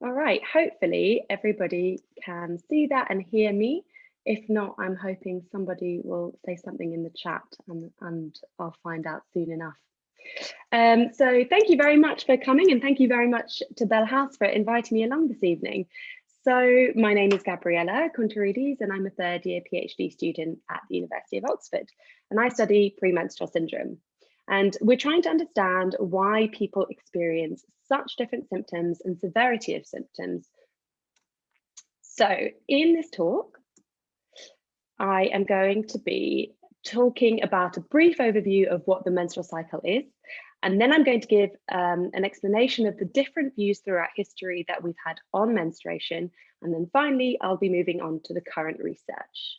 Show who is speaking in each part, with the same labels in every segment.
Speaker 1: All right, hopefully everybody can see that and hear me. If not, I'm hoping somebody will say something in the chat and I'll find out soon enough. So thank you very much for coming, and thank you very much to Bell House for inviting me along this evening. So my name is Gabriella Contarides and I'm a third year PhD student at the University of Oxford, and I study premenstrual syndrome. And we're trying to understand why people experience such different symptoms and severity of symptoms. So in this talk, I am going to be talking about a brief overview of what the menstrual cycle is, and then I'm going to give an explanation of the different views throughout history that we've had on menstruation, and then finally I'll be moving on to the current research.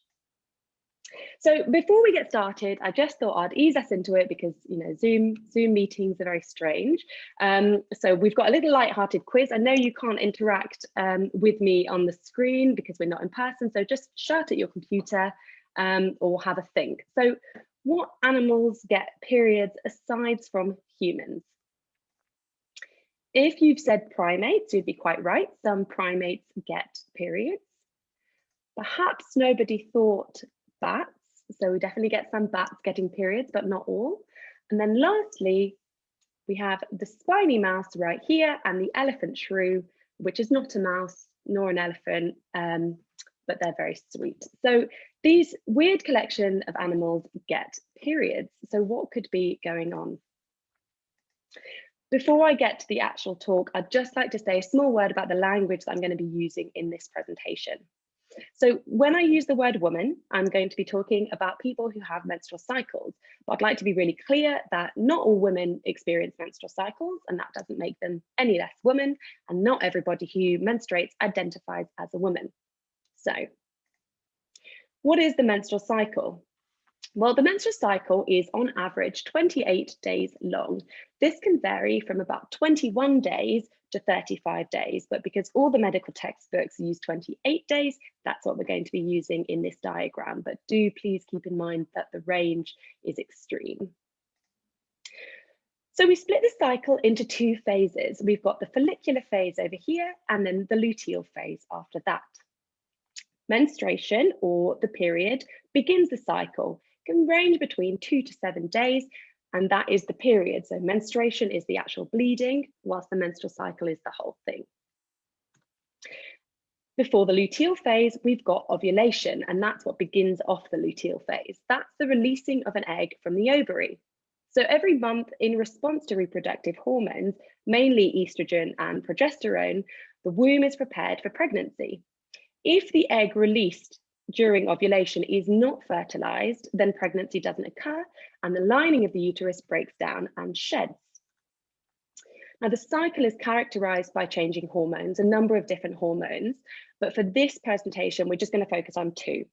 Speaker 1: So before we get started, I just thought I'd ease us into it because, you know, Zoom meetings are very strange. So we've got a little light-hearted quiz. I know you can't interact with me on the screen because we're not in person, so just shout at your computer or have a think. So what animals get periods aside from humans? If you've said primates, you'd be quite right. Some primates get periods. Perhaps nobody thought bats. So we definitely get some bats getting periods, but not all. And then lastly, we have the spiny mouse right here and the elephant shrew, which is not a mouse nor an elephant, but they're very sweet. So these weird collection of animals get periods. So what could be going on? Before I get to the actual talk, I'd just like to say a small word about the language that I'm going to be using in this presentation. So when I use the word woman, I'm going to be talking about people who have menstrual cycles. But I'd like to be really clear that not all women experience menstrual cycles, and that doesn't make them any less women, and not everybody who menstruates identifies as a woman. So what is the menstrual cycle? Well, the menstrual cycle is on average 28 days long. This can vary from about 21 days to 35 days, but because all the medical textbooks use 28 days, that's what we're going to be using in this diagram. But do please keep in mind that the range is extreme. So we split the cycle into two phases. We've got the follicular phase over here and then the luteal phase after that. Menstruation, or the period, begins the cycle. It can range between 2 to 7 days, and that is the period. So menstruation is the actual bleeding, whilst the menstrual cycle is the whole thing. Before the luteal phase, we've got ovulation, and that's what begins off the luteal phase. That's the releasing of an egg from the ovary. So every month, in response to reproductive hormones, mainly estrogen and progesterone, the womb is prepared for pregnancy. If the egg released during ovulation is not fertilized, then pregnancy doesn't occur and the lining of the uterus breaks down and sheds. Now, the cycle is characterized by changing hormones, a number of different hormones, but for this presentation, we're just going to focus on two.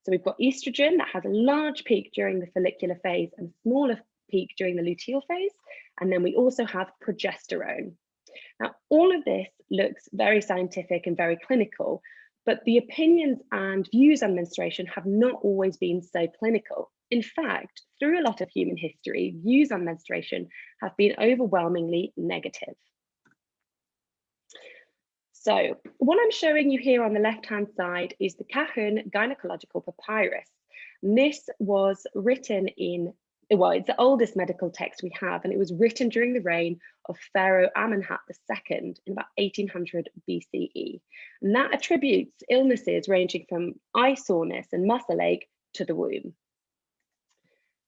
Speaker 1: So we've got estrogen that has a large peak during the follicular phase and a smaller peak during the luteal phase, and then we also have progesterone. Now, all of this looks very scientific and very clinical, but the opinions and views on menstruation have not always been so clinical. In fact, through a lot of human history, views on menstruation have been overwhelmingly negative. So what I'm showing you here on the left-hand side is the Cachun Gynecological Papyrus. And this was written in, well, it's the oldest medical text we have, and it was written during the reign of Pharaoh Amenhotep II in about 1800 BCE. And that attributes illnesses ranging from eye soreness and muscle ache to the womb.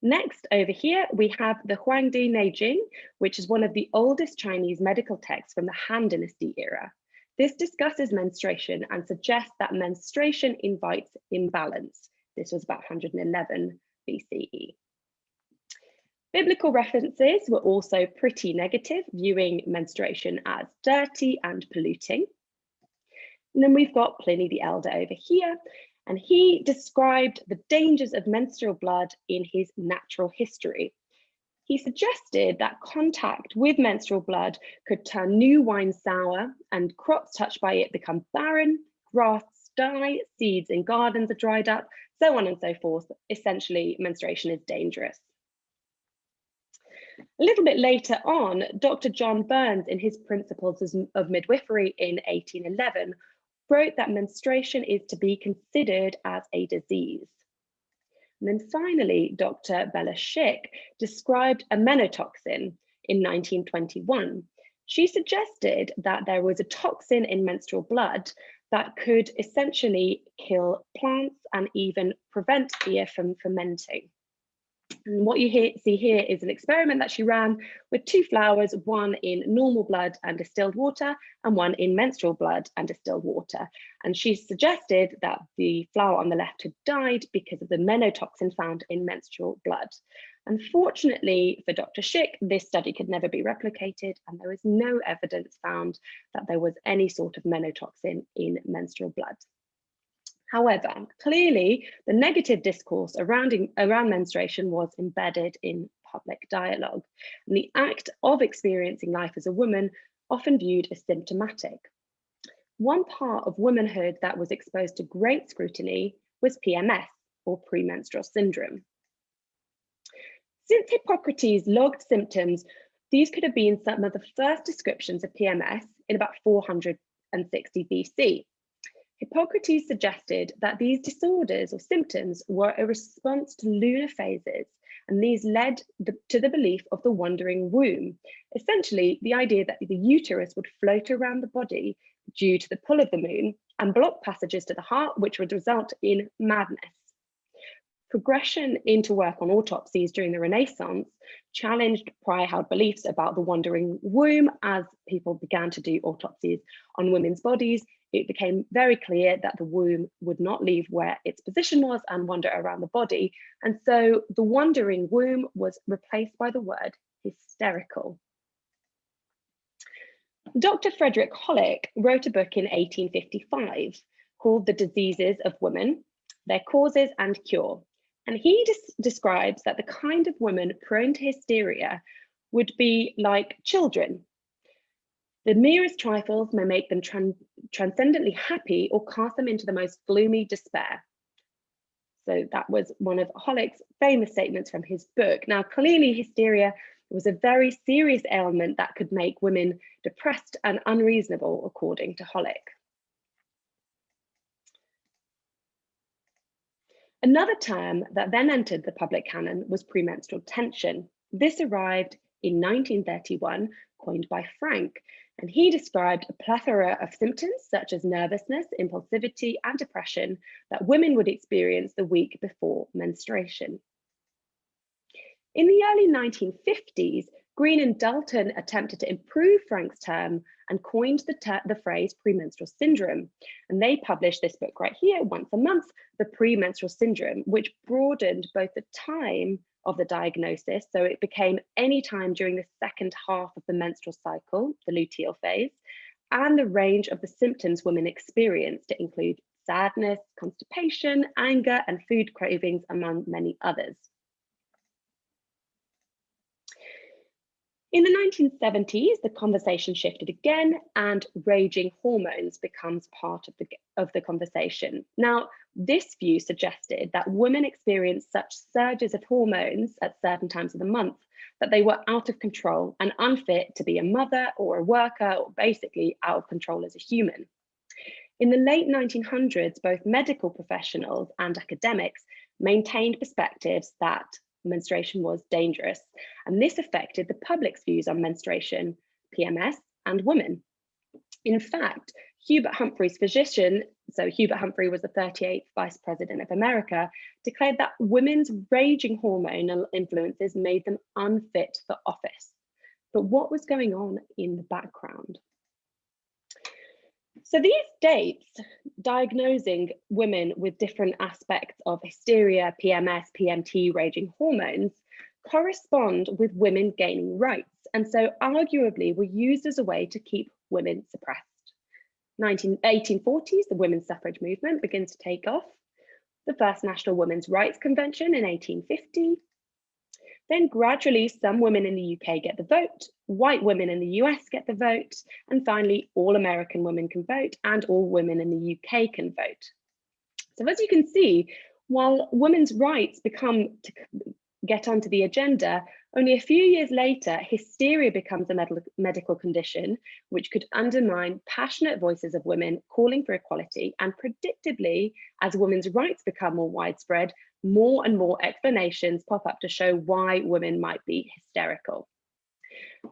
Speaker 1: Next, over here, we have the Huangdi Neijing, which is one of the oldest Chinese medical texts from the Han Dynasty era. This discusses menstruation and suggests that menstruation invites imbalance. This was about 111 BCE. Biblical references were also pretty negative, viewing menstruation as dirty and polluting. And then we've got Pliny the Elder over here, and he described the dangers of menstrual blood in his Natural History. He suggested that contact with menstrual blood could turn new wine sour and crops touched by it become barren, grass die, seeds in gardens are dried up, so on and so forth. Essentially, menstruation is dangerous. A little bit later on, Dr. John Burns, in his Principles of Midwifery in 1811, wrote that menstruation is to be considered as a disease. And then finally, Dr. Bella Schick described amenotoxin in 1921. She suggested that there was a toxin in menstrual blood that could essentially kill plants and even prevent beer from fermenting. And what you see here is an experiment that she ran with 2 flowers, one in normal blood and distilled water, and one in menstrual blood and distilled water. And she suggested that the flower on the left had died because of the amenotoxin found in menstrual blood. Unfortunately for Dr. Schick, this study could never be replicated, and there was no evidence found that there was any sort of amenotoxin in menstrual blood. However, clearly the negative discourse around menstruation was embedded in public dialogue, and the act of experiencing life as a woman often viewed as symptomatic. One part of womanhood that was exposed to great scrutiny was PMS, or premenstrual syndrome. Since Hippocrates logged symptoms, these could have been some of the first descriptions of PMS in about 460 BC. Hippocrates suggested that these disorders or symptoms were a response to lunar phases, and these led to the belief of the wandering womb, essentially the idea that the uterus would float around the body due to the pull of the moon and block passages to the heart, which would result in madness. Progression into work on autopsies during the Renaissance challenged prior held beliefs about the wandering womb. As people began to do autopsies on women's bodies, it became very clear that the womb would not leave where its position was and wander around the body. And so the wandering womb was replaced by the word hysterical. Dr. Frederick Hollick wrote a book in 1855 called The Diseases of Women, Their Causes and Cure. And he describes that the kind of woman prone to hysteria would be like children. The merest trifles may make them transcendently happy or cast them into the most gloomy despair. So that was one of Hollick's famous statements from his book. Now, clearly hysteria was a very serious ailment that could make women depressed and unreasonable, according to Hollick. Another term that then entered the public canon was premenstrual tension. This arrived in 1931, coined by Frank, and he described a plethora of symptoms such as nervousness, impulsivity, and depression that women would experience the week before menstruation. In the early 1950s, Green and Dalton attempted to improve Frank's term and coined the phrase premenstrual syndrome. And they published this book right here, once a month, The Premenstrual Syndrome, which broadened both the time of the diagnosis, so it became any time during the second half of the menstrual cycle, the luteal phase, and the range of the symptoms women experienced to include sadness, constipation, anger, and food cravings, among many others. In the 1970s, the conversation shifted again, and raging hormones becomes part of the conversation. Now, this view suggested that women experienced such surges of hormones at certain times of the month that they were out of control and unfit to be a mother or a worker, or basically out of control as a human. In the late 1900s, both medical professionals and academics maintained perspectives that menstruation was dangerous, and this affected the public's views on menstruation, PMS, and women. In fact, Hubert Humphrey's physician, so Hubert Humphrey was the 38th Vice President of America, declared that women's raging hormonal influences made them unfit for office. But what was going on in the background? So these dates diagnosing women with different aspects of hysteria, PMS, PMT, raging hormones correspond with women gaining rights, and so arguably were used as a way to keep women suppressed. 1840s, the women's suffrage movement begins to take off. The first National Women's Rights Convention in 1850. Then gradually, some women in the UK get the vote, white women in the US get the vote, and finally, all American women can vote, and all women in the UK can vote. So as you can see, while women's rights become get onto the agenda, only a few years later, hysteria becomes a medical condition which could undermine passionate voices of women calling for equality. And predictably, as women's rights become more widespread, more and more explanations pop up to show why women might be hysterical.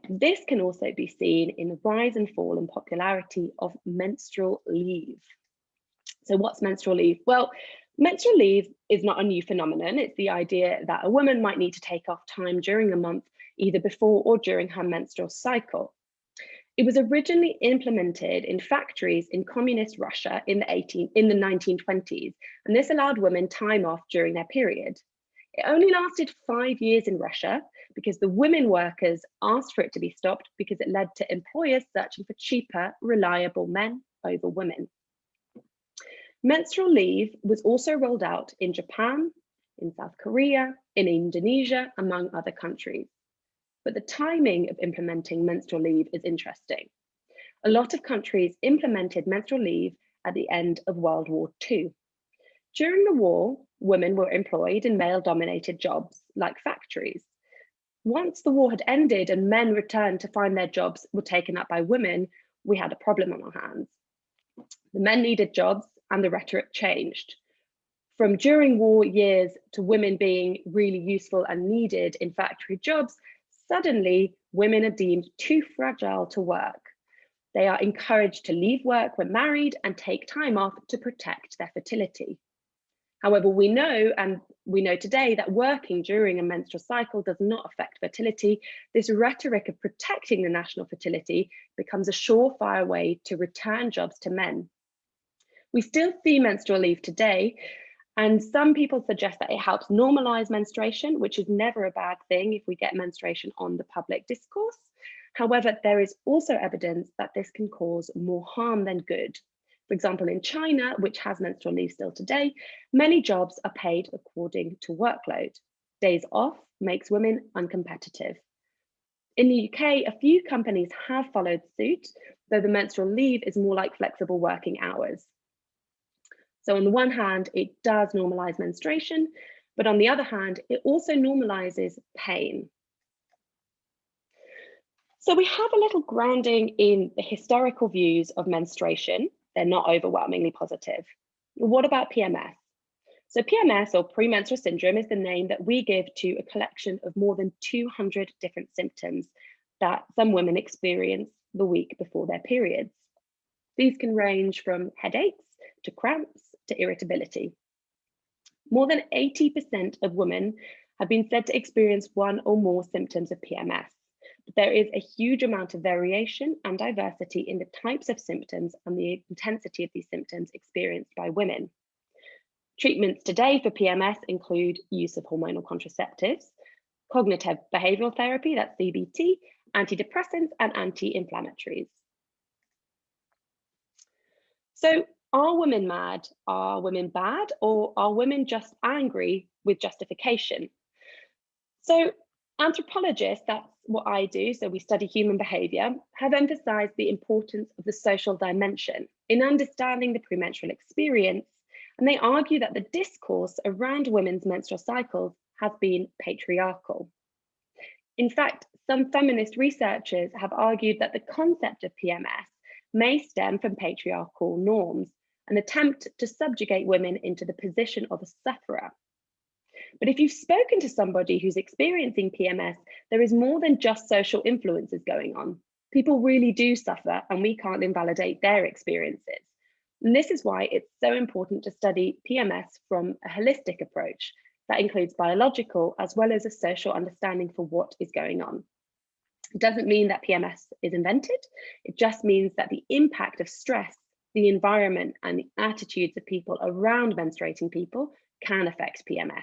Speaker 1: This can also be seen in the rise and fall in popularity of menstrual leave. So what's menstrual leave? Well, menstrual leave is not a new phenomenon. It's the idea that a woman might need to take off time during a month, either before or during her menstrual cycle. It was originally implemented in factories in communist Russia in the 1920s, and this allowed women time off during their period. It only lasted 5 years in Russia because the women workers asked for it to be stopped because it led to employers searching for cheaper, reliable men over women. Menstrual leave was also rolled out in Japan, in South Korea, in Indonesia, among other countries. But the timing of implementing menstrual leave is interesting. A lot of countries implemented menstrual leave at the end of World War II. During the war, women were employed in male-dominated jobs like factories. Once the war had ended and men returned to find their jobs were taken up by women, we had a problem on our hands. The men needed jobs and the rhetoric changed. From during war years to women being really useful and needed in factory jobs, suddenly women are deemed too fragile to work. They are encouraged to leave work when married and take time off to protect their fertility. However, we know today that working during a menstrual cycle does not affect fertility. This rhetoric of protecting the national fertility becomes a surefire way to return jobs to men. We still see menstrual leave today, and some people suggest that it helps normalize menstruation, which is never a bad thing if we get menstruation on the public discourse. However, there is also evidence that this can cause more harm than good. For example, in China, which has menstrual leave still today, many jobs are paid according to workload. Days off makes women uncompetitive. In the UK, a few companies have followed suit, though the menstrual leave is more like flexible working hours. So on the one hand, it does normalize menstruation, but on the other hand, it also normalizes pain. So we have a little grounding in the historical views of menstruation. They're not overwhelmingly positive. What about PMS? So PMS, or premenstrual syndrome, is the name that we give to a collection of more than 200 different symptoms that some women experience the week before their periods. These can range from headaches to cramps to irritability. More than 80% of women have been said to experience one or more symptoms of PMS. But there is a huge amount of variation and diversity in the types of symptoms and the intensity of these symptoms experienced by women. Treatments today for PMS include use of hormonal contraceptives, cognitive behavioral therapy, that's CBT, antidepressants, and anti-inflammatories. So, are women mad? Are women bad? Or are women just angry with justification? So anthropologists, that's what I do, so we study human behavior, have emphasized the importance of the social dimension in understanding the premenstrual experience, and they argue that the discourse around women's menstrual cycles has been patriarchal. In fact, some feminist researchers have argued that the concept of PMS may stem from patriarchal norms, an attempt to subjugate women into the position of a sufferer. But if you've spoken to somebody who's experiencing PMS, there is more than just social influences going on. People really do suffer, and we can't invalidate their experiences. And this is why it's so important to study PMS from a holistic approach that includes biological as well as a social understanding for what is going on. It doesn't mean that PMS is invented. It just means that the impact of stress, the environment, and the attitudes of people around menstruating people can affect PMS.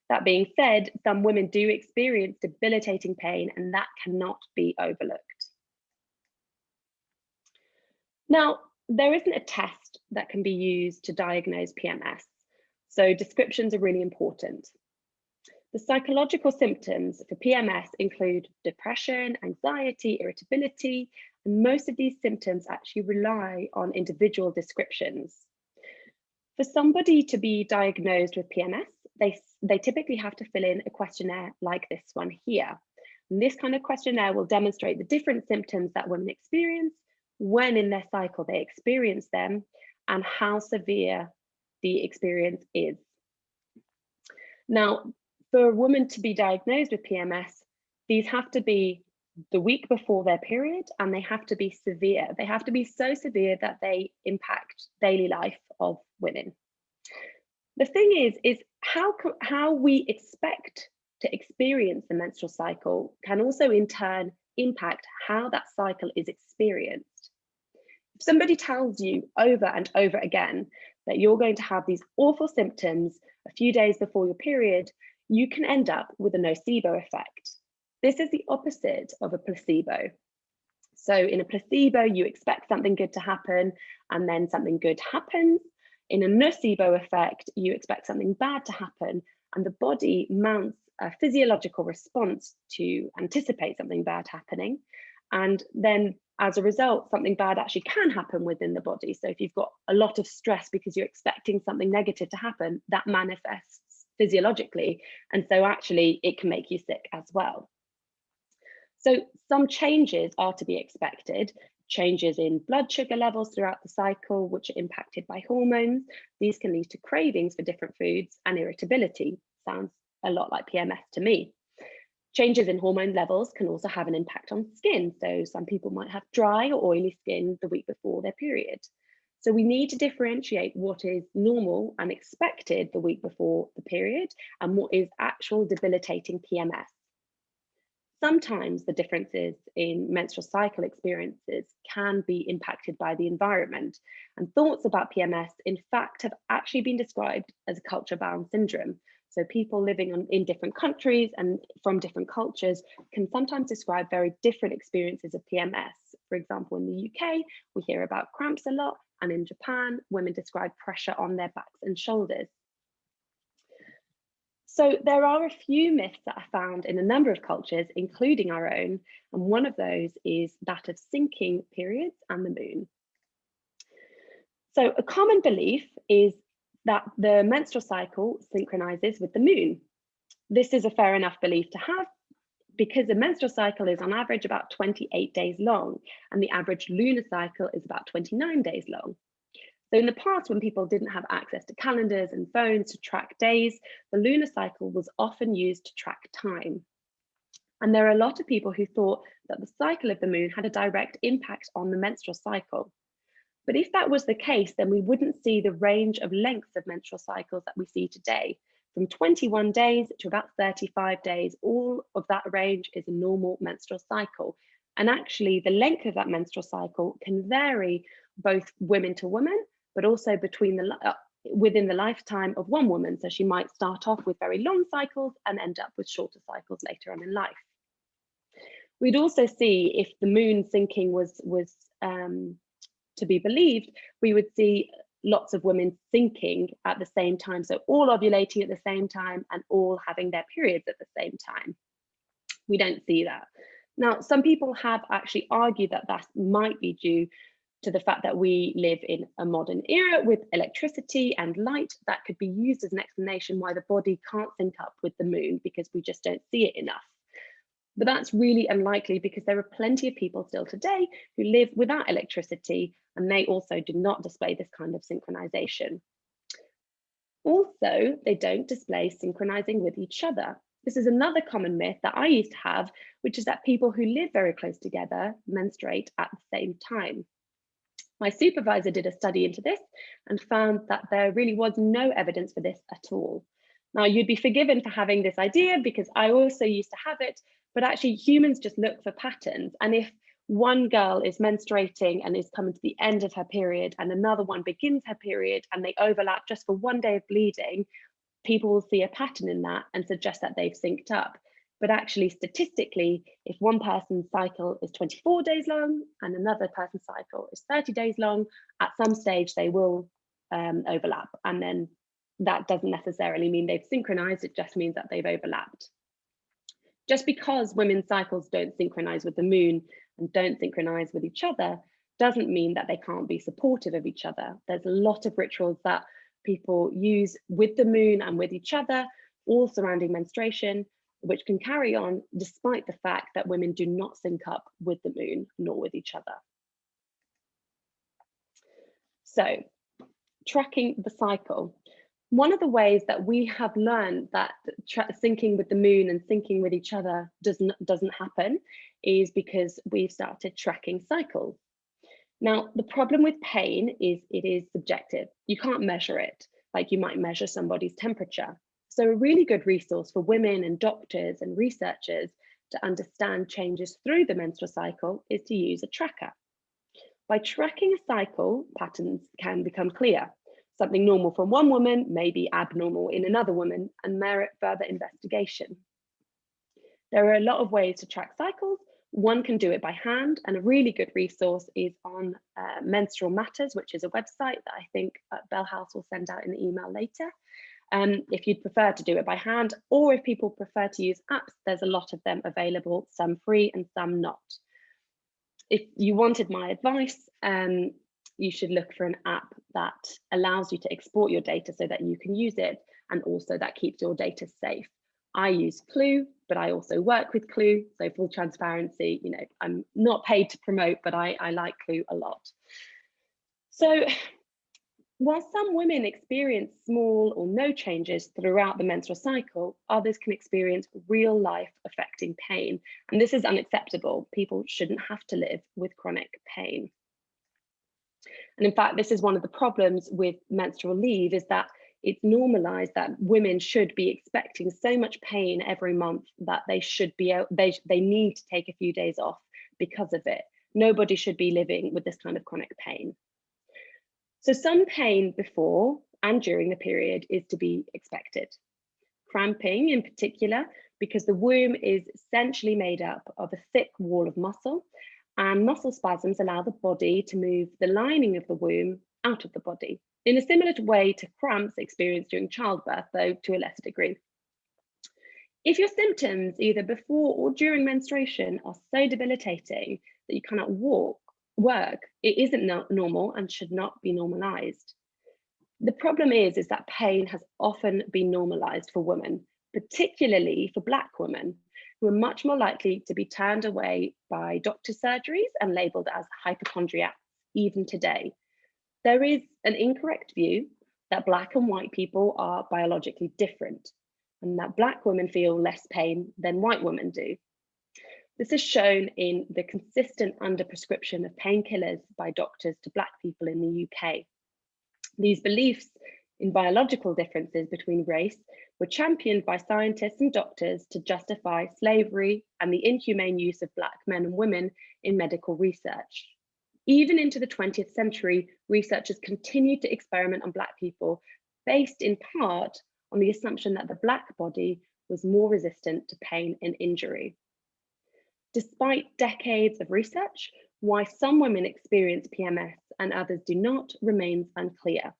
Speaker 1: That being said, some women do experience debilitating pain, and that cannot be overlooked. Now, there isn't a test that can be used to diagnose PMS, so descriptions are really important. The psychological symptoms for PMS include depression, anxiety, irritability, and most of these symptoms actually rely on individual descriptions. For somebody to be diagnosed with PMS, they typically have to fill in a questionnaire like this one here. And this kind of questionnaire will demonstrate the different symptoms that women experience, when in their cycle they experience them, and how severe the experience is. Now, for a woman to be diagnosed with PMS, these have to be the week before their period, and they have to be severe. They have to be so severe that they impact daily life of women. The thing is how we expect to experience the menstrual cycle can also in turn impact how that cycle is experienced. If somebody tells you over and over again that you're going to have these awful symptoms a few days before your period, you can end up with a nocebo effect. This is the opposite of a placebo. So in a placebo, you expect something good to happen, and then something good happens. In a nocebo effect, you expect something bad to happen, and the body mounts a physiological response to anticipate something bad happening. And then as a result, something bad actually can happen within the body. So if you've got a lot of stress because you're expecting something negative to happen, that manifests physiologically. And so actually it can make you sick as well. So some changes are to be expected. Changes in blood sugar levels throughout the cycle, which are impacted by hormones. These can lead to cravings for different foods and irritability. Sounds a lot like PMS to me. Changes in hormone levels can also have an impact on skin. So some people might have dry or oily skin the week before their period. So we need to differentiate what is normal and expected the week before the period and what is actual debilitating PMS. Sometimes the differences in menstrual cycle experiences can be impacted by the environment, and thoughts about PMS, in fact, have actually been described as a culture-bound syndrome. So people living in different countries and from different cultures can sometimes describe very different experiences of PMS. For example, in the UK, we hear about cramps a lot, and in Japan, women describe pressure on their backs and shoulders. So there are a few myths that are found in a number of cultures, including our own, and one of those is that of syncing periods and the moon. So a common belief is that the menstrual cycle synchronizes with the moon. This is a fair enough belief to have because the menstrual cycle is on average about 28 days long, and the average lunar cycle is about 29 days long. So in the past, when people didn't have access to calendars and phones to track days, the lunar cycle was often used to track time. And there are a lot of people who thought that the cycle of the moon had a direct impact on the menstrual cycle. But if that was the case, then we wouldn't see the range of lengths of menstrual cycles that we see today. From 21 days to about 35 days, all of that range is a normal menstrual cycle. And actually, the length of that menstrual cycle can vary both women to women, but also within the lifetime of one woman. So she might start off with very long cycles and end up with shorter cycles later on in life. We'd also see if the moon syncing was to be believed, we would see lots of women syncing at the same time. So all ovulating at the same time and all having their periods at the same time. We don't see that. Now, some people have actually argued that that might be due to the fact that we live in a modern era with electricity and light. That could be used as an explanation why the body can't sync up with the moon because we just don't see it enough. But that's really unlikely because there are plenty of people still today who live without electricity, and they also do not display this kind of synchronization. Also, they don't display synchronizing with each other. This is another common myth that I used to have, which is that people who live very close together menstruate at the same time. My supervisor did a study into this and found that there really was no evidence for this at all. Now, you'd be forgiven for having this idea because I also used to have it, but actually humans just look for patterns. And if one girl is menstruating and is coming to the end of her period and another one begins her period and they overlap just for one day of bleeding, people will see a pattern in that and suggest that they've synced up. But actually, statistically, if one person's cycle is 24 days long and another person's cycle is 30 days long, at some stage they will overlap. And then that doesn't necessarily mean they've synchronized, it just means that they've overlapped. Just because women's cycles don't synchronize with the moon and don't synchronize with each other doesn't mean that they can't be supportive of each other. There's a lot of rituals that people use with the moon and with each other, all surrounding menstruation, which can carry on despite the fact that women do not sync up with the moon nor with each other. So, tracking the cycle. One of the ways that we have learned that syncing with the moon and syncing with each other doesn't happen is because we've started tracking cycles. Now, the problem with pain is it is subjective. You can't measure it like you might measure somebody's temperature. So a really good resource for women and doctors and researchers to understand changes through the menstrual cycle is to use a tracker. By tracking a cycle, patterns can become clear. Something normal from one woman may be abnormal in another woman and merit further investigation. There are a lot of ways to track cycles. One can do it by hand, and a really good resource is on Menstrual Matters, which is a website that I think Bell House will send out in the email later. If you'd prefer to do it by hand, or if people prefer to use apps, there's a lot of them available, some free and some not. If you wanted my advice, you should look for an app that allows you to export your data so that you can use it, and also that keeps your data safe. I use Clue, but I also work with Clue, so full transparency, you know, I'm not paid to promote, but I like Clue a lot. So while some women experience small or no changes throughout the menstrual cycle, others can experience real life affecting pain. And this is unacceptable. People shouldn't have to live with chronic pain. And in fact, this is one of the problems with menstrual leave, is that it's normalized that women should be expecting so much pain every month that they should be they need to take a few days off because of it. Nobody should be living with this kind of chronic pain. So some pain before and during the period is to be expected. Cramping in particular, because the womb is essentially made up of a thick wall of muscle, and muscle spasms allow the body to move the lining of the womb out of the body, in a similar way to cramps experienced during childbirth, though to a lesser degree. If your symptoms either before or during menstruation are so debilitating that you cannot work, it isn't normal and should not be normalized. The problem is that pain has often been normalized for women, particularly for Black women, who are much more likely to be turned away by doctor surgeries and labeled as hypochondriacs even today. There is an incorrect view that Black and white people are biologically different, and that Black women feel less pain than white women do. This is shown in the consistent underprescription of painkillers by doctors to Black people in the UK. These beliefs in biological differences between race were championed by scientists and doctors to justify slavery and the inhumane use of Black men and women in medical research. Even into the 20th century, researchers continued to experiment on Black people based in part on the assumption that the Black body was more resistant to pain and injury. Despite decades of research, why some women experience PMS and others do not remains unclear.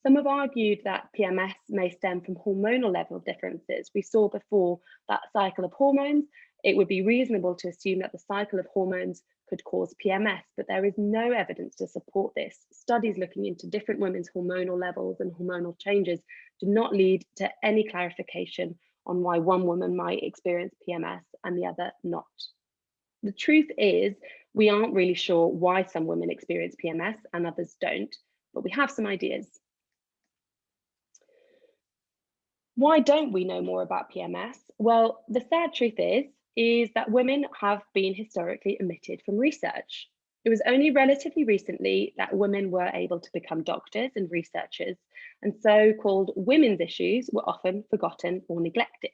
Speaker 1: Some have argued that PMS may stem from hormonal level differences. We saw before that cycle of hormones. It would be reasonable to assume that the cycle of hormones could cause PMS, but there is no evidence to support this. Studies looking into different women's hormonal levels and hormonal changes do not lead to any clarification on why one woman might experience PMS and the other not. The truth is, we aren't really sure why some women experience PMS and others don't, but we have some ideas. Why don't we know more about PMS? Well, the sad truth is that women have been historically omitted from research. It was only relatively recently that women were able to become doctors and researchers, and so-called women's issues were often forgotten or neglected.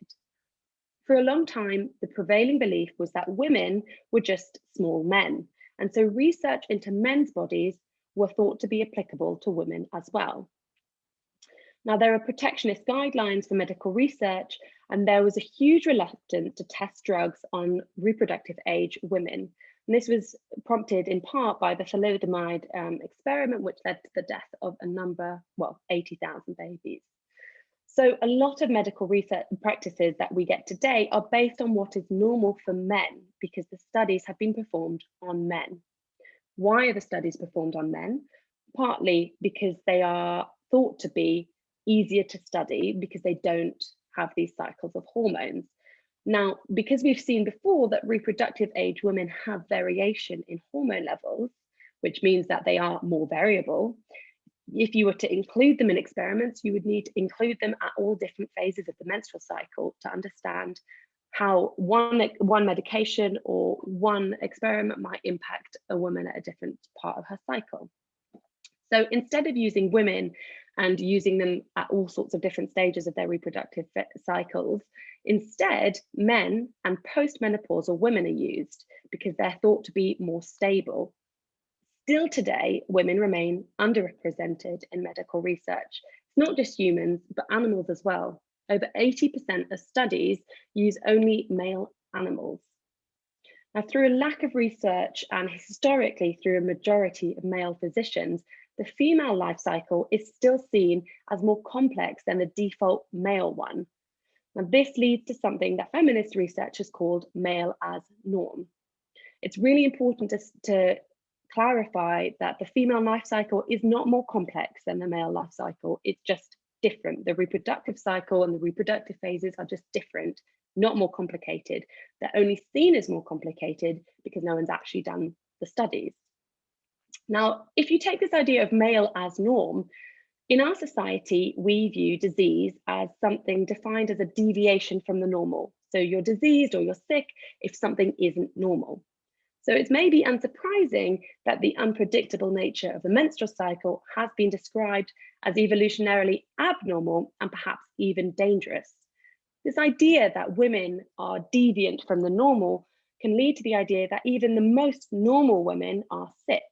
Speaker 1: For a long time, the prevailing belief was that women were just small men, and so research into men's bodies were thought to be applicable to women as well. Now, there are protectionist guidelines for medical research, and there was a huge reluctance to test drugs on reproductive age women. And this was prompted in part by the thalidomide experiment, which led to the death of 80,000 babies. So a lot of medical research practices that we get today are based on what is normal for men, because the studies have been performed on men. Why are the studies performed on men? Partly because they are thought to be easier to study because they don't have these cycles of hormones. Now, because we've seen before that reproductive age women have variation in hormone levels, which means that they are more variable, if you were to include them in experiments, you would need to include them at all different phases of the menstrual cycle to understand how one medication or one experiment might impact a woman at a different part of her cycle. So instead of using women and using them at all sorts of different stages of their reproductive cycles, instead, men and postmenopausal women are used because they're thought to be more stable. Still today, women remain underrepresented in medical research. It's not just humans, but animals as well. Over 80% of studies use only male animals. Now, through a lack of research and historically through a majority of male physicians, the female life cycle is still seen as more complex than the default male one. And this leads to something that feminist research has called male as norm. It's really important to clarify that the female life cycle is not more complex than the male life cycle. It's just different. The reproductive cycle and the reproductive phases are just different, not more complicated. They're only seen as more complicated because no one's actually done the studies. Now, if you take this idea of male as norm, in our society, we view disease as something defined as a deviation from the normal. So you're diseased or you're sick if something isn't normal. So it's maybe unsurprising that the unpredictable nature of the menstrual cycle has been described as evolutionarily abnormal and perhaps even dangerous. This idea that women are deviant from the normal can lead to the idea that even the most normal women are sick.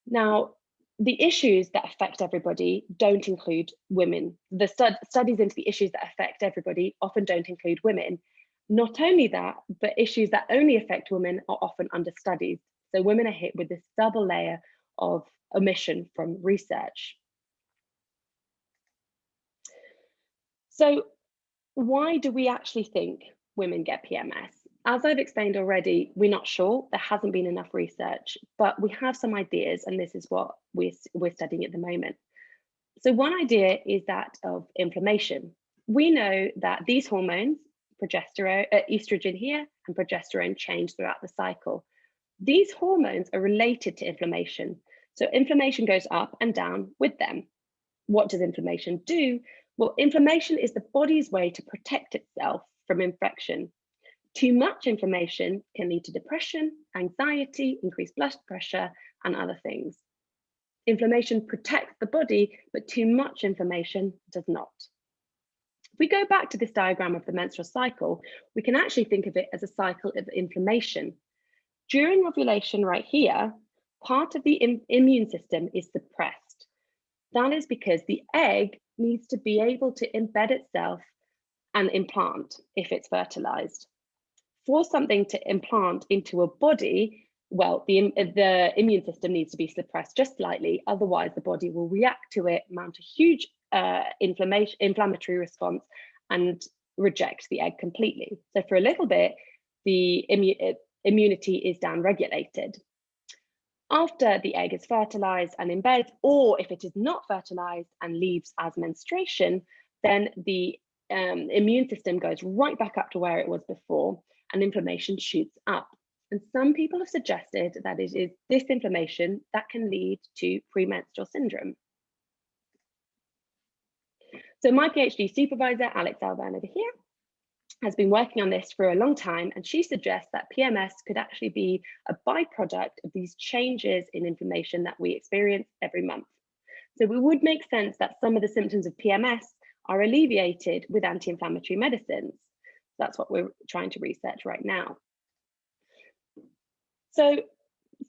Speaker 1: Now, the issues that affect everybody don't include women. The studies into the issues that affect everybody often don't include women. Not only that, but issues that only affect women are often understudied. So women are hit with this double layer of omission from research. So why do we actually think women get PMS? As I've explained already, we're not sure. There hasn't been enough research, but we have some ideas, and this is what we're studying at the moment. So one idea is that of inflammation. We know that these hormones, progesterone, estrogen here, and progesterone change throughout the cycle. These hormones are related to inflammation. So inflammation goes up and down with them. What does inflammation do? Well, inflammation is the body's way to protect itself from infection. Too much inflammation can lead to depression, anxiety, increased blood pressure, and other things. Inflammation protects the body, but too much inflammation does not. If we go back to this diagram of the menstrual cycle, we can actually think of it as a cycle of inflammation. During ovulation right here, part of the immune system is suppressed. That is because the egg needs to be able to embed itself and implant if it's fertilized. For something to implant into a body, well, the immune system needs to be suppressed just slightly, otherwise the body will react to it, mount a huge inflammatory response and reject the egg completely. So for a little bit, the immunity is downregulated. After the egg is fertilized and embeds, or if it is not fertilized and leaves as menstruation, then the immune system goes right back up to where it was before and inflammation shoots up. And some people have suggested that it is this inflammation that can lead to premenstrual syndrome. So my PhD supervisor, Alex Alban over here, has been working on this for a long time, and she suggests that PMS could actually be a byproduct of these changes in inflammation that we experience every month. So it would make sense that some of the symptoms of PMS are alleviated with anti-inflammatory medicines. That's what we're trying to research right now. So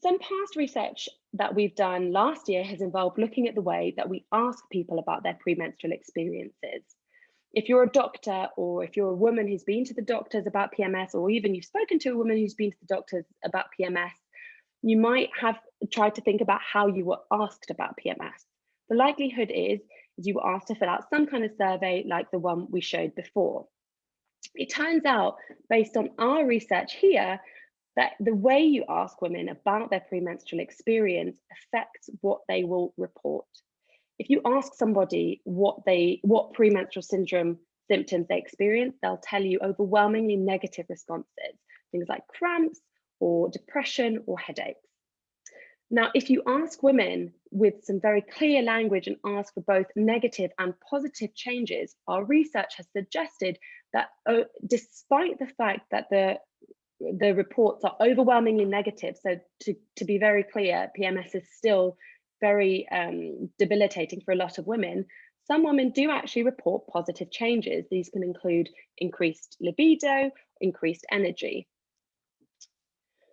Speaker 1: some past research that we've done last year has involved looking at the way that we ask people about their premenstrual experiences. If you're a doctor, or if you're a woman who's been to the doctors about PMS, or even you've spoken to a woman who's been to the doctors about PMS, you might have tried to think about how you were asked about PMS. The likelihood is you were asked to fill out some kind of survey like the one we showed before. It turns out, based on our research here, that the way you ask women about their premenstrual experience affects what they will report. if you ask somebody what premenstrual syndrome symptoms they experience, they'll tell you overwhelmingly negative responses, things like cramps or depression or headaches. Now, if you ask women with some very clear language and ask for both negative and positive changes, our research has suggested that despite the fact that the reports are overwhelmingly negative, so to be very clear, PMS is still very debilitating for a lot of women, some women do actually report positive changes. These can include increased libido, increased energy.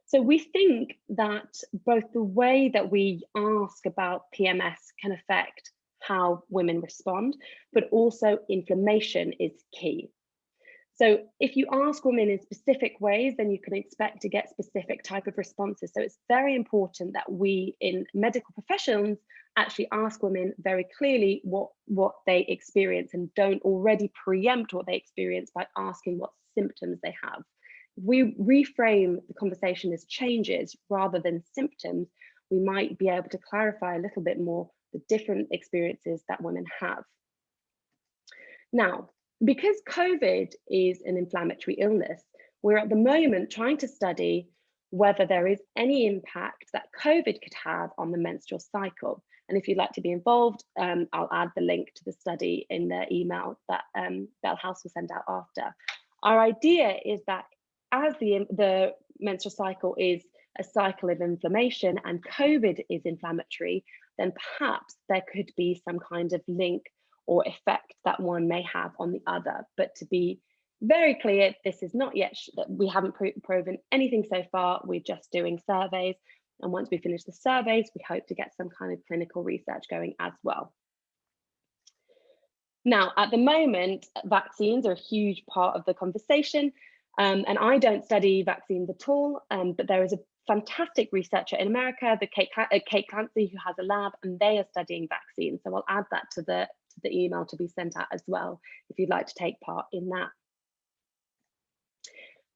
Speaker 1: So we think that both the way that we ask about PMS can affect how women respond, but also inflammation is key. So if you ask women in specific ways, then you can expect to get specific type of responses. So it's very important that we in medical professions actually ask women very clearly what they experience and don't already preempt what they experience by asking what symptoms they have. If we reframe the conversation as changes rather than symptoms, we might be able to clarify a little bit more the different experiences that women have. Now, because COVID is an inflammatory illness, we're at the moment trying to study whether there is any impact that COVID could have on the menstrual cycle. And if you'd like to be involved, I'll add the link to the study in the email that Bell House will send out after. Our idea is that as the menstrual cycle is a cycle of inflammation and COVID is inflammatory, then perhaps there could be some kind of link or effect that one may have on the other. But to be very clear, this is not yet, we haven't proven anything so far. We're just doing surveys. And once we finish the surveys, we hope to get some kind of clinical research going as well. Now, at the moment, vaccines are a huge part of the conversation. And I don't study vaccines at all, but there is a fantastic researcher in America, Kate Clancy, who has a lab, and they are studying vaccines. So I'll add that to the email to be sent out as well, if you'd like to take part in that.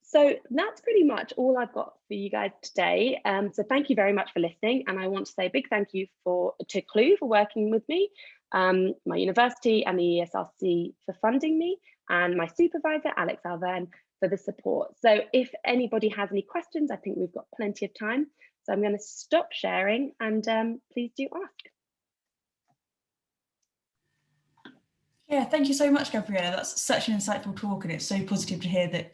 Speaker 1: So that's pretty much all I've got for you guys today. So thank you very much for listening. And I want to say a big thank you to Clue for working with me, my university and the ESRC for funding me, and my supervisor, Alex Alvern, for the support. So if anybody has any questions, I think we've got plenty of time. So I'm going to stop sharing and please do ask.
Speaker 2: Yeah, thank you so much, Gabriella. That's such an insightful talk, and it's so positive to hear that